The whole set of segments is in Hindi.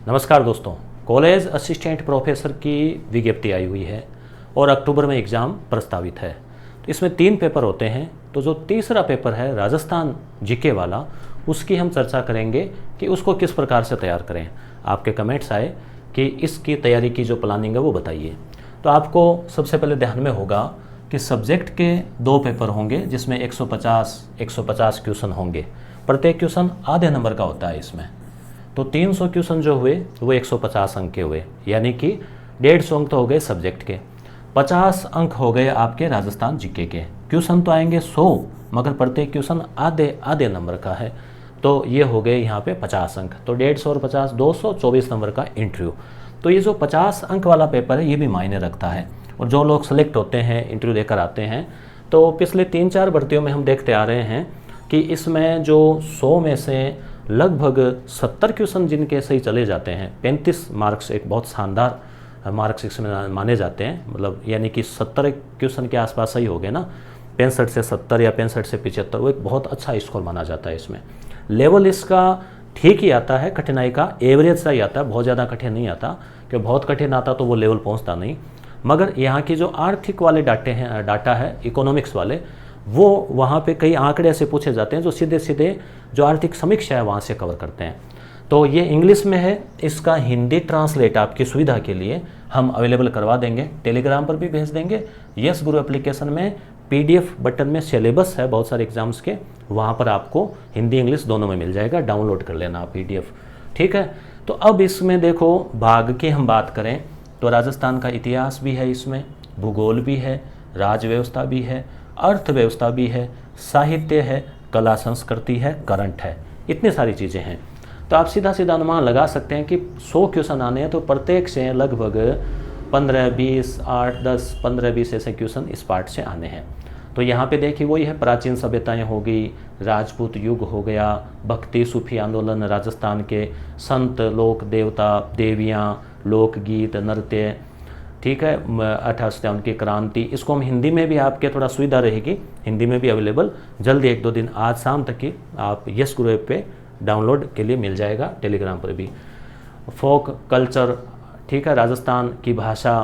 नमस्कार दोस्तों, कॉलेज असिस्टेंट प्रोफेसर की विज्ञप्ति आई हुई है और अक्टूबर में एग्ज़ाम प्रस्तावित है। तो इसमें 3 पेपर होते हैं। तो जो तीसरा पेपर है राजस्थान जीके वाला, उसकी हम चर्चा करेंगे कि उसको किस प्रकार से तैयार करें। आपके कमेंट्स आए कि इसकी तैयारी की जो प्लानिंग है वो बताइए। तो आपको सबसे पहले ध्यान में होगा कि सब्जेक्ट के 2 पेपर होंगे जिसमें 150 क्वेश्चन होंगे। प्रत्येक क्वेश्चन आधे नंबर का होता है इसमें। तो 300 क्वेश्चन जो हुए वो 150 अंक के हुए, यानी कि 150 अंक तो हो गए सब्जेक्ट के, 50 अंक हो गए आपके राजस्थान जीके के। क्वेश्चन तो आएंगे 100, मगर प्रत्येक क्वेश्चन आधे नंबर का है, तो ये हो गए यहाँ पे 50 अंक। तो 150 और 50 224 नंबर का इंटरव्यू। तो ये जो 50 अंक वाला पेपर है ये भी मायने रखता है। और जो लोग सेलेक्ट होते हैं, इंटरव्यू देकर आते हैं, तो पिछले 3-4 भर्तियों में हम देखते आ रहे हैं कि इसमें जो 100 में से लगभग 70 क्वेश्चन जिनके सही चले जाते हैं, 35 मार्क्स एक बहुत शानदार मार्क्स इसमें माने जाते हैं, मतलब यानी कि 70 क्वेश्चन के आसपास सही हो गए ना, 65 से 70 या 65 से 75, वो एक बहुत अच्छा स्कोर माना जाता है। इसमें लेवल इसका ठीक ही आता है, कठिनाई का एवरेज सा ही आता है, बहुत ज़्यादा कठिन नहीं आता, क्योंकि बहुत कठिन आता तो वो लेवल पहुँचता नहीं। मगर यहाँ की जो आर्थिक वाले डाटा है इकोनॉमिक्स वाले, वो वहाँ पे कई आंकड़े ऐसे पूछे जाते हैं जो सीधे सीधे जो आर्थिक समीक्षा है वहाँ से कवर करते हैं। तो ये इंग्लिश में है, इसका हिंदी ट्रांसलेट आपकी सुविधा के लिए हम अवेलेबल करवा देंगे, टेलीग्राम पर भी भेज देंगे। यस गुरु एप्लीकेशन में PDF बटन में सिलेबस है बहुत सारे एग्जाम्स के, वहाँ पर आपको हिंदी इंग्लिश दोनों में मिल जाएगा, डाउनलोड कर लेना आप PDF। ठीक है। तो अब इसमें देखो भाग की हम बात करें तो राजस्थान का इतिहास भी है, इसमें भूगोल भी है, राज व्यवस्था भी है, अर्थव्यवस्था भी है, साहित्य है, कला संस्कृति है, करंट है, इतनी सारी चीज़ें हैं। तो आप सीधा सीधा अनुमान लगा सकते हैं कि 100 क्वेश्चन आने हैं, तो प्रत्येक से लगभग 15-20 8-10 15-20 ऐसे क्वेश्चन इस पार्ट से आने हैं। तो यहाँ पे देखिए वही है, प्राचीन सभ्यताएं हो गई, राजपूत युग हो गया, भक्ति सूफी आंदोलन, राजस्थान के संत, लोक देवता देवियाँ, लोकगीत, नृत्य, ठीक है, 1857 की क्रांति। इसको हम हिंदी में भी, आपके थोड़ा सुविधा रहेगी, हिंदी में भी अवेलेबल जल्दी 1-2 दिन, आज शाम तक की आप यस गुरु ऐप पे डाउनलोड के लिए मिल जाएगा, टेलीग्राम पर भी। फोक कल्चर, ठीक है, राजस्थान की भाषा,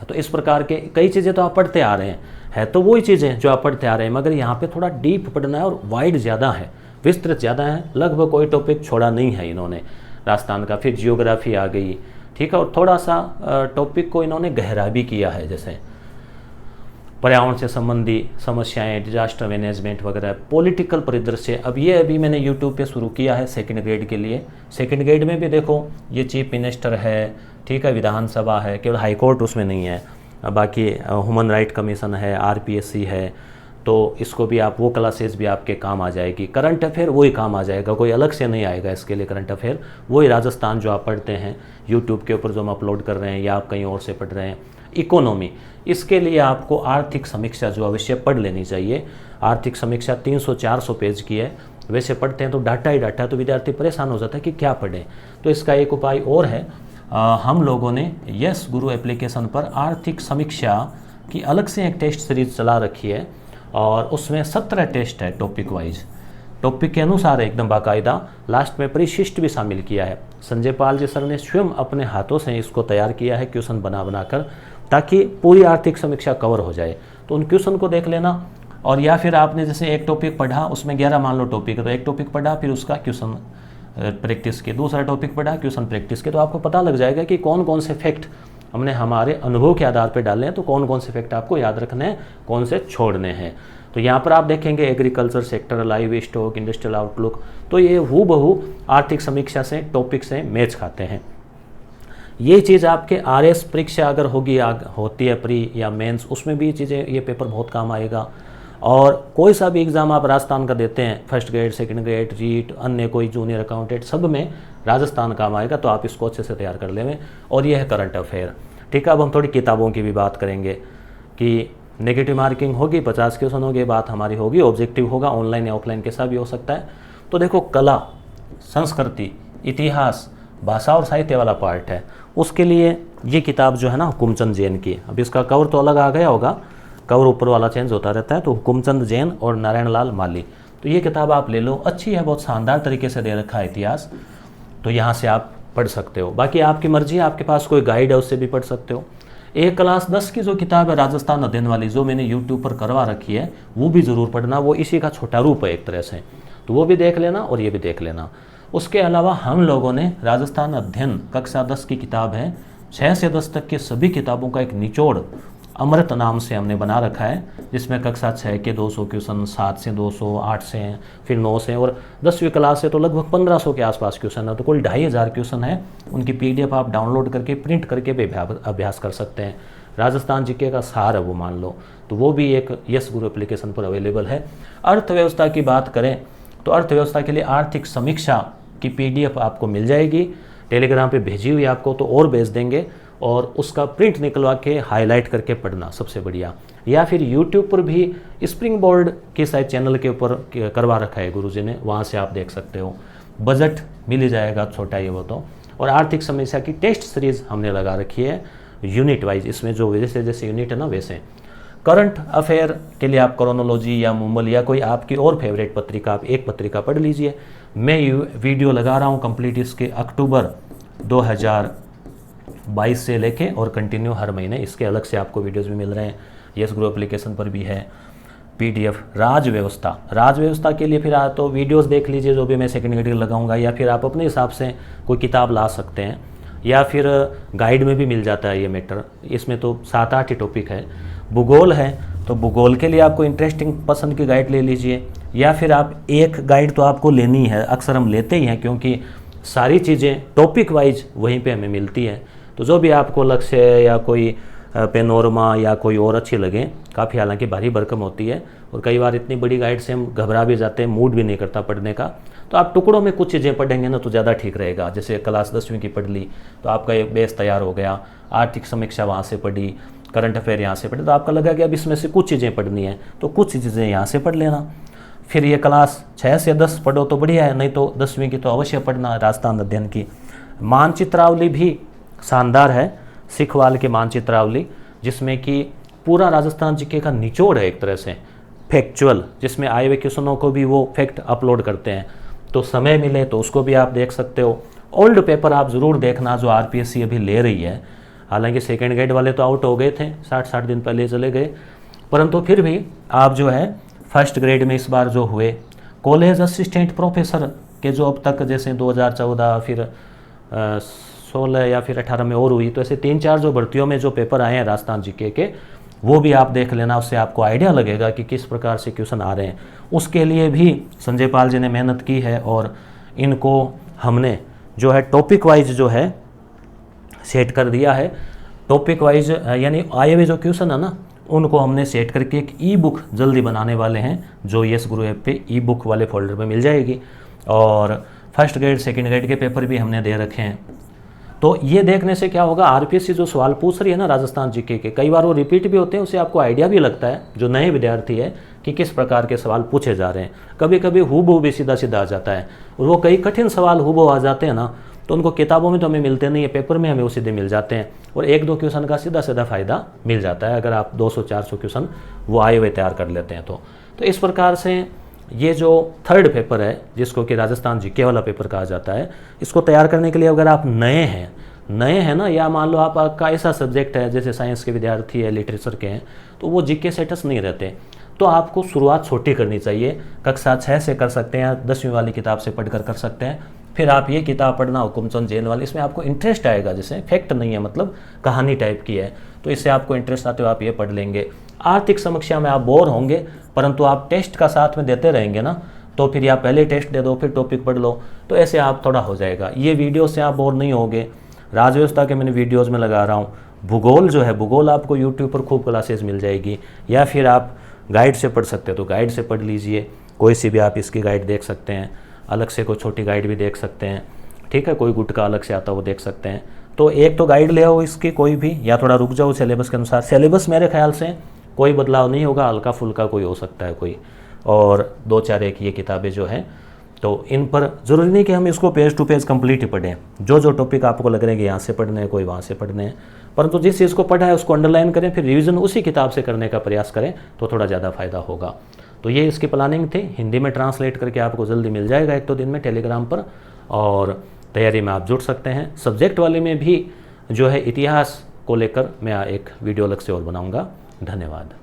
तो इस प्रकार के कई चीज़ें तो आप पढ़ते आ रहे हैं, है तो वही चीज़ें जो आप पढ़ते आ रहे हैं, मगर यहाँ पे थोड़ा डीप पढ़ना है और वाइड ज़्यादा है, विस्तृत ज़्यादा है, लगभग कोई टॉपिक छोड़ा नहीं है इन्होंने राजस्थान का। फिर जियोग्राफी आ गई, ठीक है, और थोड़ा सा टॉपिक को इन्होंने गहरा भी किया है, जैसे पर्यावरण से संबंधी समस्याएं, डिजास्टर मैनेजमेंट वगैरह, पॉलिटिकल परिदृश्य। अब ये अभी मैंने यूट्यूब पे शुरू किया है सेकंड ग्रेड के लिए। सेकंड ग्रेड में भी देखो ये चीफ मिनिस्टर है, ठीक है, विधानसभा है, केवल हाई कोर्ट उसमें नहीं है, बाकी ह्यूमन राइट कमीशन है, RPSC है, तो इसको भी आप, वो क्लासेस भी आपके काम आ जाएगी। करंट अफेयर वही काम आ जाएगा, कोई अलग से नहीं आएगा इसके लिए। करंट अफेयर वही राजस्थान जो आप पढ़ते हैं यूट्यूब के ऊपर, जो हम अपलोड कर रहे हैं या आप कहीं और से पढ़ रहे हैं। इकोनॉमी, इसके लिए आपको आर्थिक समीक्षा जो अवश्य पढ़ लेनी चाहिए। आर्थिक समीक्षा 300-400 पेज की है, वैसे पढ़ते हैं तो डाटा ही डाटा, तो विद्यार्थी परेशान हो जाता है कि क्या पढ़ें। तो इसका एक उपाय और है, हम लोगों ने यस गुरु एप्लीकेशन पर आर्थिक समीक्षा की अलग से एक टेस्ट सीरीज चला रखी है, और उसमें 17 टेस्ट है टॉपिक वाइज, टॉपिक के अनुसार एकदम बाकायदा। लास्ट में परिशिष्ट भी शामिल किया है। संजय पाल जी सर ने स्वयं अपने हाथों से इसको तैयार किया है, क्वेश्चन बना कर, ताकि पूरी आर्थिक समीक्षा कवर हो जाए। तो उन क्वेश्चन को देख लेना, और या फिर आपने जैसे एक टॉपिक पढ़ा, उसमें 11 मान लो टॉपिक है, तो एक टॉपिक पढ़ा, फिर उसका क्वेश्चन प्रैक्टिस के, दूसरा टॉपिक पढ़ा, क्वेश्चन प्रैक्टिस के, तो आपको पता लग जाएगा कि कौन कौन से फैक्ट हमने हमारे अनुभव के आधार पर डाले हैं, तो कौन कौन से फैक्ट आपको याद रखने हैं, कौन से छोड़ने हैं। तो यहाँ पर आप देखेंगे agriculture sector, live stock, industrial outlook, तो ये हूबहू आर्थिक समीक्षा से, टॉपिक से मैच खाते हैं। ये चीज़ आपके RS परीक्षा अगर होती है प्री या मेंस, उसमें भी चीज़ें, ये पेपर बहुत काम आएगा। और कोई सा भी एग्ज़ाम आप राजस्थान का देते हैं, first grade, second grade, REET, अन्य कोई जूनियर अकाउंटेंट, सब में राजस्थान काम आएगा, तो आप इसको अच्छे से तैयार कर लेंगे। और ये है करंट अफेयर। ठीक है, अब हम थोड़ी किताबों की भी बात करेंगे कि नेगेटिव मार्किंग होगी, 50 क्वेश्चन होगी, बात हमारी होगी, ऑब्जेक्टिव होगा, ऑनलाइन या ऑफलाइन कैसा भी हो सकता है। तो देखो कला, संस्कृति, इतिहास, भाषा और साहित्य वाला पार्ट है, उसके लिए ये किताब जो है ना हुकुमचंद जैन की, अब इसका कवर तो अलग आ गया होगा, कवर ऊपर वाला चेंज होता रहता है, तो हुकुमचंद जैन और नारायण लाल माली, तो ये किताब आप ले लो, अच्छी है, बहुत शानदार तरीके से दे रखा है इतिहास। तो यहाँ से आप पढ़ सकते हो। बाकी आपकी मर्जी है, आपके पास कोई गाइड है उससे भी पढ़ सकते हो। एक क्लास 10 की जो किताब है राजस्थान अध्ययन वाली, जो मैंने यूट्यूब पर करवा रखी है, वो भी ज़रूर पढ़ना। वो इसी का छोटा रूप है एक तरह से, तो वो भी देख लेना और ये भी देख लेना। उसके अलावा हम लोगों ने राजस्थान अध्ययन कक्षा 10 की किताब है, 6 से 10 तक की सभी किताबों का एक निचोड़ अमृत नाम से हमने बना रखा है, जिसमें कक्षा 6 के 200 क्वेश्चन, 7 से 200, 8 से हैं, फिर 9 से, और 10वीं क्लास से तो लगभग 1500 के आसपास क्वेश्चन है। तो कुल 2500 क्वेश्चन है। उनकी PDF आप डाउनलोड करके प्रिंट करके भी अभ्यास कर सकते हैं। राजस्थान जीके का सार है वो, मान लो, तो वो भी एक यस गुरु एप्लीकेशन पर अवेलेबल है। अर्थव्यवस्था की बात करें तो अर्थव्यवस्था के लिए आर्थिक समीक्षा की PDF आपको मिल जाएगी, टेलीग्राम पे भेजी हुई आपको, तो और भेज देंगे, और उसका प्रिंट निकलवा के हाईलाइट करके पढ़ना सबसे बढ़िया। या फिर यूट्यूब पर भी स्प्रिंग बोर्ड के शायद चैनल के ऊपर करवा रखा है गुरुजी ने, वहाँ से आप देख सकते हो। बजट मिल ही जाएगा, छोटा ही वो तो। और आर्थिक समस्या की टेस्ट सीरीज हमने लगा रखी है यूनिट वाइज, इसमें जो जैसे जैसे यूनिट है ना वैसे। करंट अफेयर के लिए आप क्रोनोलॉजी या मुम्बल या कोई आपकी और फेवरेट पत्रिका, आप एक पत्रिका पढ़ लीजिए। मैं वीडियो लगा रहा हूँ कंप्लीट इसके अक्टूबर 2022 से लेके और कंटिन्यू हर महीने इसके अलग से आपको वीडियोस भी मिल रहे हैं। यस गुरु एप्लीकेशन पर भी है PDF। राजव्यवस्था के लिए फिर तो वीडियोस देख लीजिए, जो भी मैं सेकंड ग्रेड लगाऊंगा, या फिर आप अपने हिसाब से कोई किताब ला सकते हैं, या फिर गाइड में भी मिल जाता है ये मैटर। इसमें तो 7-8 ही टॉपिक है। भूगोल है तो भूगोल के लिए आपको इंटरेस्टिंग पसंद की गाइड ले लीजिए, या फिर आप एक गाइड तो आपको लेनी है, अक्सर हम लेते ही हैं, क्योंकि सारी चीज़ें टॉपिक वाइज वहीं पे हमें मिलती हैं। तो जो भी आपको लक्ष्य या कोई पेनोरमा या कोई और अच्छी लगे, काफ़ी हालांकि भारी भरकम होती है, और कई बार इतनी बड़ी गाइड से हम घबरा भी जाते हैं, मूड भी नहीं करता पढ़ने का। तो आप टुकड़ों में कुछ चीज़ें पढ़ेंगे ना तो ज़्यादा ठीक रहेगा। जैसे क्लास 10वीं की पढ़ ली तो आपका एक बेस तैयार हो गया, आर्थिक समीक्षा वहाँ से पढ़ी, करंट अफेयर यहाँ से पढ़ी, तो आपका लगा कि अब इसमें से कुछ चीज़ें पढ़नी है, तो कुछ चीज़ें यहाँ से पढ़ लेना। फिर ये क्लास 6 से 10 पढ़ो तो बढ़िया है, नहीं तो 10वीं की तो अवश्य पढ़ना, राजस्थान अध्ययन की। मानचित्रावली भी शानदार है, सिखवाल की मानचित्रावली, जिसमें कि पूरा राजस्थान जीके का निचोड़ है एक तरह से फैक्चुअल, जिसमें आए हुए क्वेश्चनों को भी वो फैक्ट अपलोड करते हैं। तो समय मिले तो उसको भी आप देख सकते हो। ओल्ड पेपर आप ज़रूर देखना जो RPSC अभी ले रही है। हालांकि सेकेंड ग्रेड वाले तो आउट हो गए थे, 60-60 दिन पहले चले गए, परंतु फिर भी आप जो है फर्स्ट ग्रेड में इस बार जो हुए कॉलेज असिस्टेंट प्रोफेसर के, जो अब तक जैसे 2014 फिर 16 या फिर 18 में और हुई, तो ऐसे 3-4 जो भर्तियों में जो पेपर आए हैं राजस्थान जीके के, वो भी आप देख लेना। उससे आपको आइडिया लगेगा कि किस प्रकार से क्वेश्चन आ रहे हैं। उसके लिए भी संजय पाल जी ने मेहनत की है, और इनको हमने जो है टॉपिक वाइज जो है सेट कर दिया है। टॉपिक वाइज यानी आए हुए जो क्वेश्चन है ना, उनको हमने सेट करके एक ई-बुक जल्दी बनाने वाले हैं, जो यस गुरु ऐप पे ई-बुक वाले फोल्डर में मिल जाएगी। और फर्स्ट ग्रेड सेकंड ग्रेड के पेपर भी हमने दे रखे हैं। तो ये देखने से क्या होगा, RPSC जो सवाल पूछ रही है ना राजस्थान जीके के, कई बार वो रिपीट भी होते हैं, उससे आपको आइडिया भी लगता है जो नए विद्यार्थी है कि किस प्रकार के सवाल पूछे जा रहे हैं। कभी कभी हूबहू भी सीधा सीधा आ जाता है, और वो कई कठिन सवाल हूबहू आ जाते हैं ना, तो उनको किताबों में तो हमें मिलते नहीं है, पेपर में हमें वो सीधे मिल जाते हैं, और 1-2 क्वेश्चन का सीधा सीधा फ़ायदा मिल जाता है अगर आप 200-400 क्वेश्चन वो आए हुए तैयार कर लेते हैं। तो इस प्रकार से ये जो थर्ड पेपर है, जिसको कि राजस्थान जीके वाला पेपर कहा जाता है, इसको तैयार करने के लिए अगर आप नए हैं ना, या मान लो आपका ऐसा सब्जेक्ट है जैसे साइंस के विद्यार्थी है, लिटरेचर के हैं, तो वो जीके सेटस नहीं रहते, तो आपको शुरुआत छोटी करनी चाहिए। कक्षा 6 से कर सकते हैं, 10वीं वाली किताब से पढ़कर कर सकते हैं। फिर आप ये किताब पढ़ना हुकुमचंद जैन वाली, इसमें आपको इंटरेस्ट आएगा, जैसे फैक्ट नहीं है, मतलब कहानी टाइप की है, तो इससे आपको इंटरेस्ट आते हो आप ये पढ़ लेंगे। आर्थिक समीक्षा में आप बोर होंगे, परंतु आप टेस्ट का साथ में देते रहेंगे ना, तो फिर आप पहले टेस्ट दे दो फिर टॉपिक पढ़ लो, तो ऐसे आप थोड़ा हो जाएगा। ये वीडियो से आप बोर नहीं होगे। राजव्यवस्था के मैंने वीडियोज़ में लगा रहा हूँ। भूगोल जो है, भूगोल आपको यूट्यूब पर खूब क्लासेस मिल जाएगी, या फिर आप गाइड से पढ़ सकते हो तो गाइड से पढ़ लीजिए, कोई सी भी आप इसकी गाइड देख सकते हैं, अलग से कोई छोटी गाइड भी देख सकते हैं, ठीक है, कोई गुट का अलग से आता वो देख सकते हैं। तो एक तो गाइड ले आओ इसकी कोई भी, या थोड़ा रुक जाओ सिलेबस के अनुसार। सिलेबस मेरे ख्याल से कोई बदलाव नहीं होगा, हल्का फुल्का कोई हो सकता है कोई, और 2-4 एक ये किताबें जो हैं, तो इन पर ज़रूरी नहीं कि हम इसको पेज टू पेज कंप्लीट ही पढ़ें। जो जो टॉपिक आपको लग रहे हैं कि यहाँ से पढ़ने हैं, कोई वहाँ से पढ़ने हैं, परंतु जिस चीज़ को पढ़ा है उसको अंडरलाइन करें, फिर रिवीजन उसी किताब से करने का प्रयास करें, तो थोड़ा ज़्यादा फायदा होगा। तो ये इसकी प्लानिंग थी। हिंदी में ट्रांसलेट करके आपको जल्दी मिल जाएगा 1-2 दिन में टेलीग्राम पर, और तैयारी में आप जुड़ सकते हैं। सब्जेक्ट वाले में भी जो है इतिहास को लेकर मैं एक वीडियो अलग से और बनाऊंगा। धन्यवाद।